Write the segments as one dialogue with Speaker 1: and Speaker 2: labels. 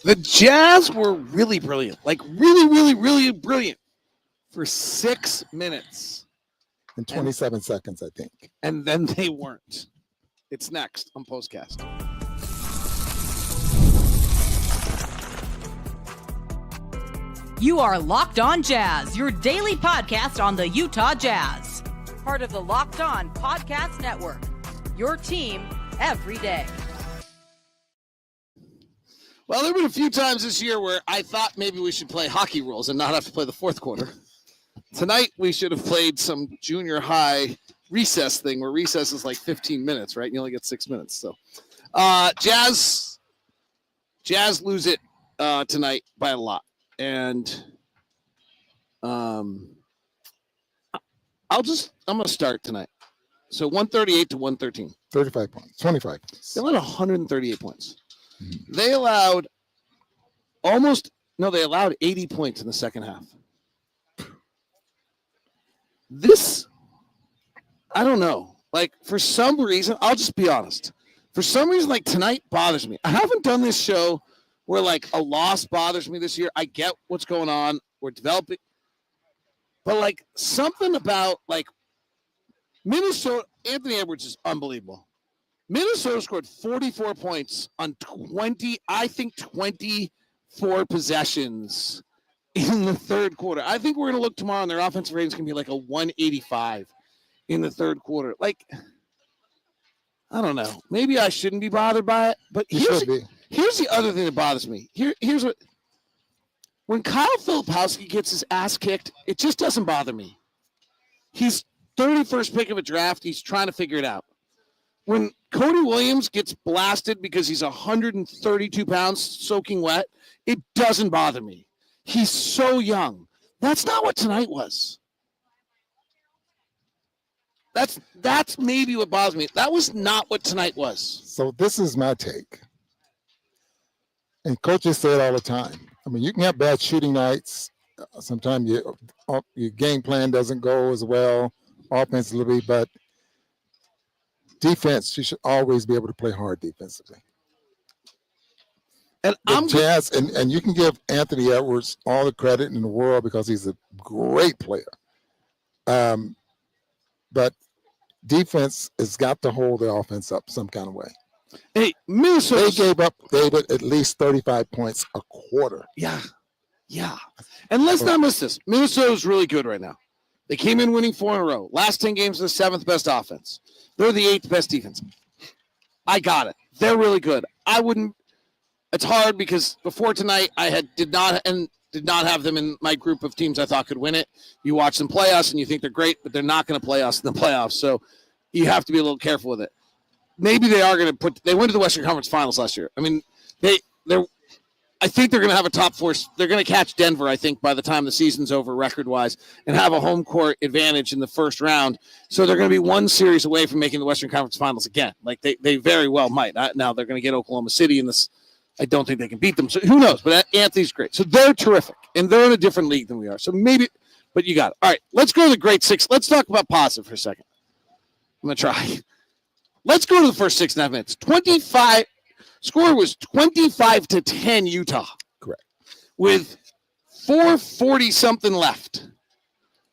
Speaker 1: The Jazz were really brilliant, like really brilliant for 6 minutes.
Speaker 2: In 27 seconds, I think.
Speaker 1: And then they weren't. It's next on POSTCAST.
Speaker 3: You are Locked On Jazz, your daily podcast on the Utah Jazz. Part of the Locked On Podcast Network, your team every day.
Speaker 1: Well, there have been a few times this year where I thought maybe we should play hockey rules and not have to play the fourth quarter. Tonight, we should have played some junior high recess thing where recess is like 15 minutes, right? You only get 6 minutes. So, Jazz lose it tonight by a lot. And I'm going to start tonight. So 138 to 113.
Speaker 2: 35 points, 25 points.
Speaker 1: They allowed 138 points. They allowed they allowed 80 points in the second half. This, I don't know. Like, for some reason, I'll just be honest. For some reason, like, tonight bothers me. I haven't done this show where, like, a loss bothers me this year. I get what's going on. We're developing. But, like, something about, like, Minnesota, Anthony Edwards is unbelievable. Minnesota scored 44 points on 24 possessions in the third quarter. I think we're going to look tomorrow and their offensive rating is going to be like a 185 in the third quarter. Like, I don't know. Maybe I shouldn't be bothered by it, but here's the other thing that bothers me. Here's what. When Kyle Filipowski gets his ass kicked, it just doesn't bother me. He's 31st pick of a draft. He's trying to figure it out. When Cody Williams gets blasted because he's 132 pounds soaking wet, it doesn't bother me. He's so young. That's not what tonight was. That's maybe what bothers me. That was not what tonight was.
Speaker 2: So this is my take. And coaches say it all the time. I mean, you can have bad shooting nights. Sometimes your game plan doesn't go as well offensively, but defense, you should always be able to play hard defensively.
Speaker 1: And
Speaker 2: Jazz, and you can give Anthony Edwards all the credit in the world because he's a great player. But defense has got to hold the offense up some kind of way.
Speaker 1: Hey, Minnesota.
Speaker 2: They gave up David at least 35 points a quarter.
Speaker 1: Yeah. And let's not miss this. Minnesota's really good right now. They came in winning 4 in a row. Last 10 games, the 7th best offense. They're the 8th best defense. I got it. They're really good. It's hard because before tonight, I did not have them in my group of teams I thought could win it. You watch them play us and you think they're great, but they're not going to play us in the playoffs. So you have to be a little careful with it. Maybe they are going to they went to the Western Conference Finals last year. I mean, I think they're going to have a top 4. They're going to catch Denver, I think, by the time the season's over record-wise and have a home court advantage in the first round. So they're going to be one series away from making the Western Conference Finals again. Like, they very well might. Now they're going to get Oklahoma City in this. I don't think they can beat them. So who knows? But Anthony's great. So they're terrific. And they're in a different league than we are. So maybe – but you got it. All right, let's go to the great 6. Let's talk about positive for a second. I'm going to try. Let's go to the first 6.5 minutes. 25 – score was 25-10 Utah.
Speaker 2: Correct.
Speaker 1: With 4:40-something left.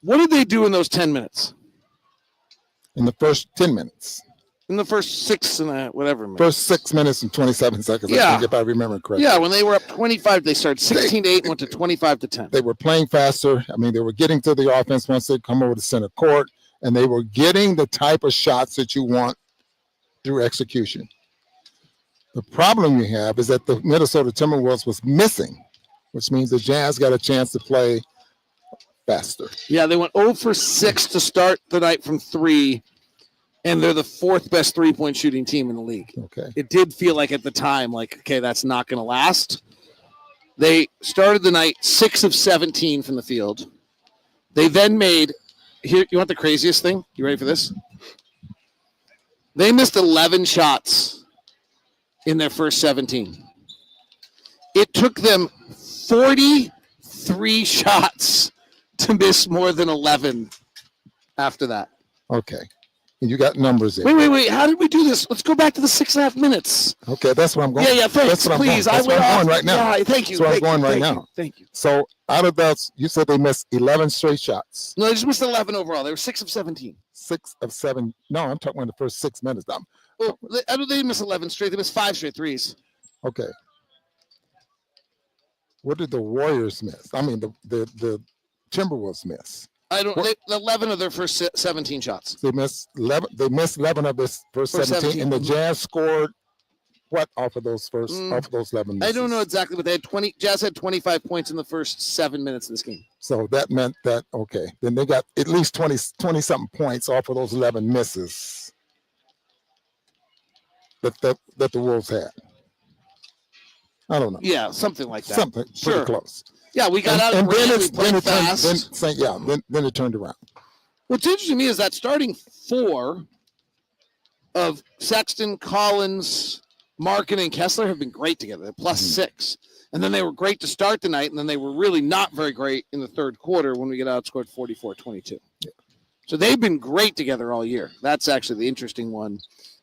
Speaker 1: What did they do in those 10 minutes?
Speaker 2: In the first 10 minutes.
Speaker 1: In the first 6 and whatever minutes.
Speaker 2: First 6 minutes and 27 seconds,
Speaker 1: yeah.
Speaker 2: I think, if I remember correctly.
Speaker 1: Yeah, when they were up 25, they started 16-8 and went to 25-10.
Speaker 2: They were playing faster. I mean, they were getting to the offense once they come over to center court, and they were getting the type of shots that you want through execution. The problem you have is that the Minnesota Timberwolves was missing, which means the Jazz got a chance to play faster.
Speaker 1: Yeah, they went 0 for 6 to start the night from 3, and they're the 4th best three-point shooting team in the league.
Speaker 2: Okay.
Speaker 1: It did feel like at the time, like, okay, that's not going to last. They started the night 6 of 17 from the field. They then made – here. You want the craziest thing? You ready for this? They missed 11 shots in their first 17. It took them 43 shots to miss more than 11 after that.
Speaker 2: Okay. And you got numbers there.
Speaker 1: Wait. How did we do this? Let's go back to the 6.5 minutes.
Speaker 2: Okay, that's what I'm going.
Speaker 1: Yeah, thanks.
Speaker 2: That's what
Speaker 1: Please,
Speaker 2: I'm going right now.
Speaker 1: Yeah, thank you.
Speaker 2: That's where I'm going right
Speaker 1: now.
Speaker 2: now.
Speaker 1: Thank you.
Speaker 2: So out of those, you said they missed 11 straight shots.
Speaker 1: No, they just missed 11 overall. They were 6 of 17.
Speaker 2: 6 of 7. No, I'm talking about the first 6 minutes.
Speaker 1: Well, they didn't miss 11 straight. They missed 5 straight threes.
Speaker 2: Okay. What did the Warriors miss? I mean, the Timberwolves miss.
Speaker 1: 11 of their first 17 shots.
Speaker 2: They missed 11. They missed 11 of this first 17, and the Jazz scored what off of those off of those 11 misses?
Speaker 1: I don't know exactly, but they had 20. Jazz had 25 points in the first 7 minutes of this game.
Speaker 2: So that meant that then they got at least 20 something points off of those 11 misses that the Wolves had. I don't know.
Speaker 1: Yeah, something like that.
Speaker 2: Something pretty close.
Speaker 1: Yeah, we got out of the rain. We played fast.
Speaker 2: Then it turned around.
Speaker 1: What's interesting to me is that starting 4 of Sexton, Collins, Markin, and Kessler have been great together. They're plus 6. And then they were great to start the night, and then they were really not very great in the third quarter when we get outscored 44-22. Yeah. So they've been great together all year. That's actually the interesting one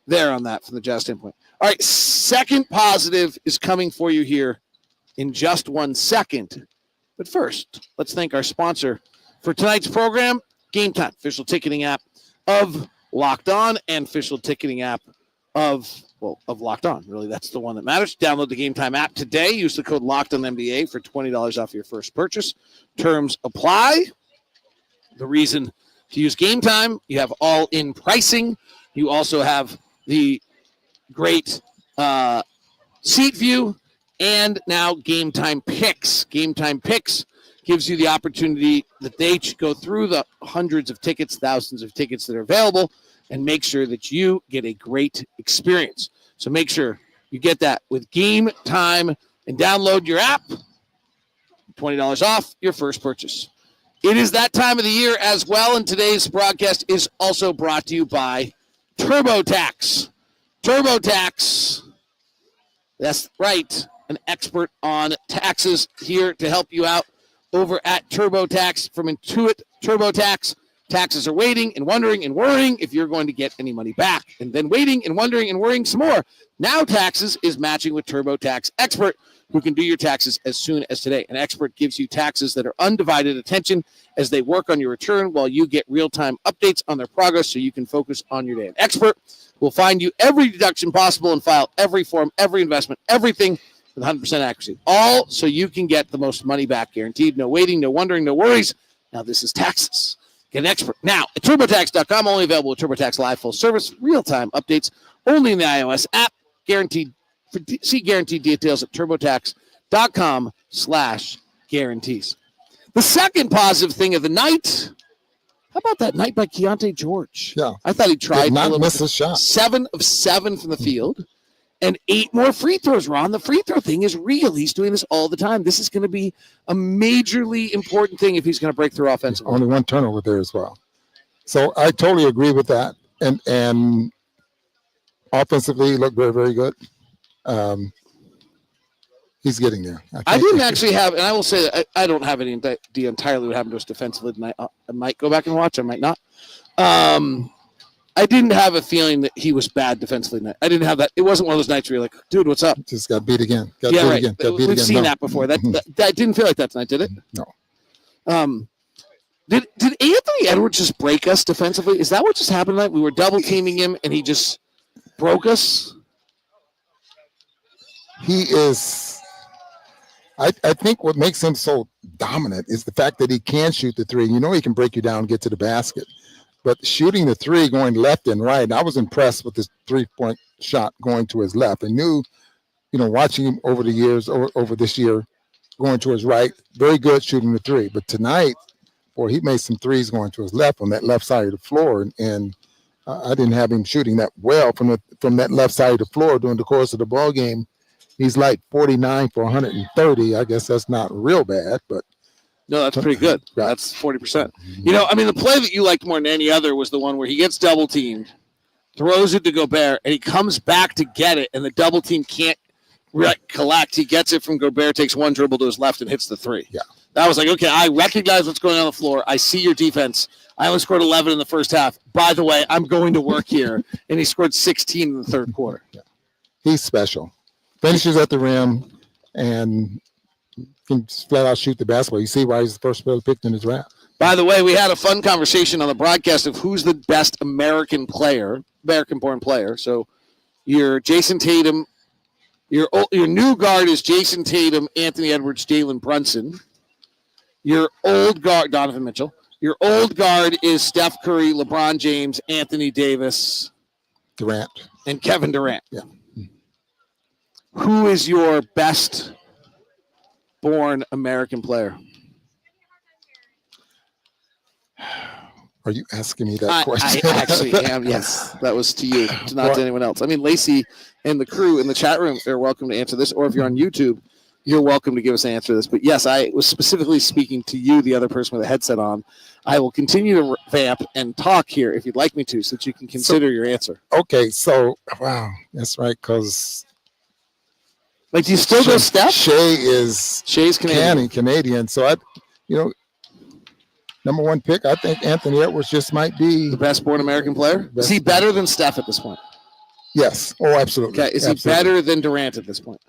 Speaker 1: there on that from the Jazz standpoint. All right, second positive is coming for you here in just 1 second. But first, let's thank our sponsor for tonight's program, Game Time, official ticketing app of Locked On and official ticketing app of Locked On. Really, that's the one that matters. Download the Game Time app today. Use the code LOCKEDONNBA for $20 off your first purchase. Terms apply. The reason to use Game Time, you have all-in pricing. You also have the great seat view. And now Game Time Picks. Game Time Picks gives you the opportunity that they go through the hundreds of tickets, thousands of tickets that are available, and make sure that you get a great experience. So make sure you get that with Game Time and download your app. $20 off your first purchase. It is that time of the year as well, and today's broadcast is also brought to you by TurboTax. TurboTax. That's right. An expert on taxes here to help you out over at TurboTax from Intuit TurboTax. Taxes are waiting and wondering and worrying if you're going to get any money back, and then waiting and wondering and worrying some more. Now Taxes is matching with TurboTax Expert, who can do your taxes as soon as today. An expert gives you taxes that are undivided attention as they work on your return while you get real-time updates on their progress so you can focus on your day. An expert will find you every deduction possible and file every form, every investment, everything with 100% accuracy. All so you can get the most money back guaranteed. No waiting, no wondering, no worries. Now this is Taxes. Get an expert now at TurboTax.com. Only available with TurboTax Live full service, real-time updates only in the iOS app. Guaranteed. See guaranteed details at TurboTax.com/guarantees. The second positive thing of the night. How about that night by Keyonte George?
Speaker 2: Yeah,
Speaker 1: I thought he tried.
Speaker 2: Did not miss a shot.
Speaker 1: 7 of 7 from the field. And 8 more free throws, Ron. The free throw thing is real. He's doing this all the time. This is going to be a majorly important thing if he's going to break through offensively.
Speaker 2: Only 1 turnover there as well. So I totally agree with that. And offensively, he looked very, very good. He's getting there.
Speaker 1: I didn't actually have, and I will say that I don't have any idea entirely what happened to us defensively tonight. I might go back and watch. I might not. I didn't have a feeling that he was bad defensively. I didn't have that. It wasn't one of those nights where you're like, dude, what's up?
Speaker 2: Just got beat again.
Speaker 1: We've seen that before. That didn't feel like that tonight, did it?
Speaker 2: No.
Speaker 1: Did Anthony Edwards just break us defensively? Is that what just happened tonight? We were double teaming him and he just broke us?
Speaker 2: He is. I think what makes him so dominant is the fact that he can shoot the three. You know he can break you down and get to the basket. But shooting the three going left and right, I was impressed with his 3-point shot going to his left. I knew, watching him over the years, over this year, going to his right, very good shooting the three. But tonight, boy, he made some threes going to his left on that left side of the floor. And I didn't have him shooting that well from that left side of the floor during the course of the ball game. He's like 49 for 130. I guess that's not real bad, but.
Speaker 1: No, that's pretty good. That's 40%. The play that you liked more than any other was the one where he gets double teamed, throws it to Gobert, and he comes back to get it, and the double team can't collect. He gets it from Gobert, takes one dribble to his left, and hits the three.
Speaker 2: Yeah.
Speaker 1: I was like, okay, I recognize what's going on the floor. I see your defense. I only scored 11 in the first half. By the way, I'm going to work here. And he scored 16 in the third quarter.
Speaker 2: Yeah. He's special. Finishes at the rim and can flat out shoot the basketball. You see why he's the first player picked in his draft.
Speaker 1: By the way, we had a fun conversation on the broadcast of who's the best American-born player. So your Jason Tatum, your new guard is Jason Tatum, Anthony Edwards, Jalen Brunson. Your old guard, Donovan Mitchell. Your old guard is Steph Curry, LeBron James, Anthony Davis,
Speaker 2: Durant,
Speaker 1: and Kevin Durant.
Speaker 2: Yeah.
Speaker 1: Who is your best born American player?
Speaker 2: Are you asking me that question?
Speaker 1: I actually am, yes. That was to you, not to anyone else. I mean, Lacey and the crew in the chat room are welcome to answer this, or if you're on YouTube, you're welcome to give us an answer to this. But yes, I was specifically speaking to you, the other person with a headset on. I will continue to vamp and talk here if you'd like me to, so that you can consider your answer.
Speaker 2: Okay, so, wow, that's right, because
Speaker 1: like, do you still go Steph?
Speaker 2: Shay's
Speaker 1: Canadian.
Speaker 2: Canadian. So, number one pick, I think Anthony Edwards just might be
Speaker 1: the best born American player. Is he better than Steph at this point?
Speaker 2: Yes. Oh, absolutely.
Speaker 1: Okay. Is he better than Durant at this point?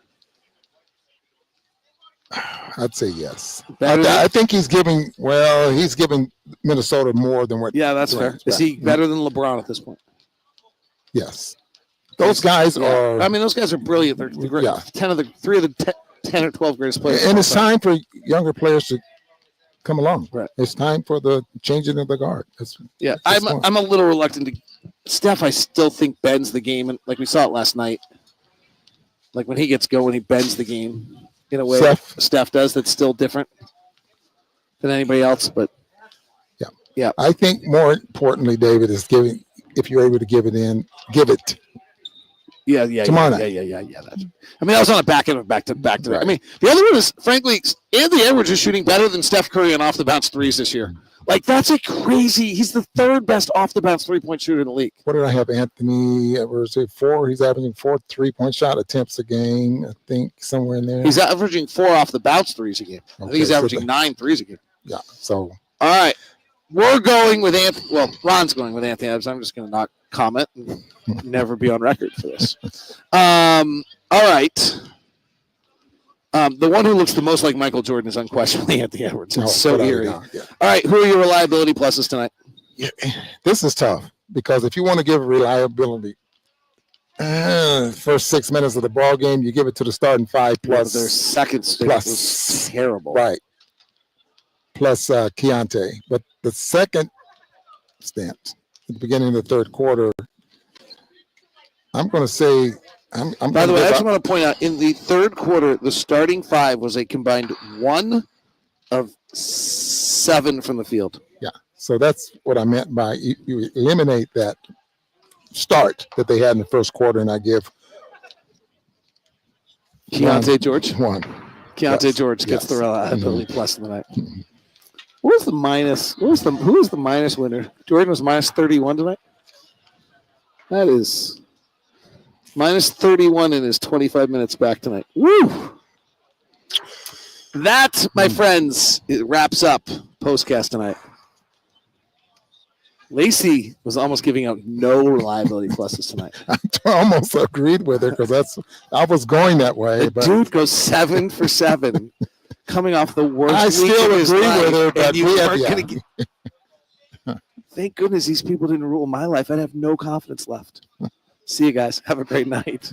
Speaker 2: I'd say yes.
Speaker 1: I
Speaker 2: think he's giving Minnesota more than what.
Speaker 1: Yeah, that's fair. Is he better than LeBron at this point?
Speaker 2: Yes. Those guys are.
Speaker 1: I mean, those guys are brilliant. They're great. Yeah. 10 of the 10 or 12 greatest players.
Speaker 2: And it's time for younger players to come along.
Speaker 1: Right.
Speaker 2: It's time for the changing of the guard.
Speaker 1: I'm a little reluctant to. Steph, I still think bends the game, and like we saw it last night. Like when he gets going, he bends the game in a way Steph does. That's still different than anybody else. But yeah.
Speaker 2: I think more importantly, David, is giving. If you're able to give it.
Speaker 1: Yeah.
Speaker 2: Tomorrow night.
Speaker 1: Yeah. I mean, I was on the back end of back to back. I mean, the other one is, frankly, Anthony Edwards is shooting better than Steph Curry on off-the-bounce threes this year. Like, that's a crazy. He's the third best off-the-bounce three-point shooter in the league.
Speaker 2: What did I have? Anthony Edwards at 4. He's averaging 4 3-point shot attempts a game. I think somewhere in there.
Speaker 1: He's averaging 4 off-the-bounce threes a game. I think he's averaging 9 threes a game.
Speaker 2: Yeah. So.
Speaker 1: All right. We're going with Anthony. Well, Ron's going with Anthony Edwards. I'm just going to not comment and never be on record for this. All right. The one who looks the most like Michael Jordan is unquestionably Anthony Edwards. It's so eerie. All right. Who are your reliability pluses tonight?
Speaker 2: Yeah, this is tough because if you want to give reliability, first 6 minutes of the ball game, you give it to the starting 5 plus.
Speaker 1: Their second stint was terrible.
Speaker 2: Right. Plus Keyonte. But the second stint at the beginning of the third quarter, I'm going to say
Speaker 1: by the way, I just want to point out, in the third quarter, the starting 5 was a combined 1 of 7 from the field.
Speaker 2: Yeah. So that's what I meant by you eliminate that start that they had in the first quarter, and I give
Speaker 1: Keyonte George.
Speaker 2: 1.
Speaker 1: Keyonte George gets the reliability plus of the night. What was the minus? Who was the minus winner? Jordan was minus 31 tonight. That is minus 31 in his 25 minutes back tonight. Woo! That, my friends, it wraps up POSTCAST tonight. Lacey was almost giving out no reliability pluses tonight.
Speaker 2: I almost agreed with her because I was going that way.
Speaker 1: The dude goes 7 for 7. Coming off the worst.
Speaker 2: I still agree with her, but
Speaker 1: you weren't going to get. Thank goodness these people didn't rule my life. I'd have no confidence left. See you guys. Have a great night.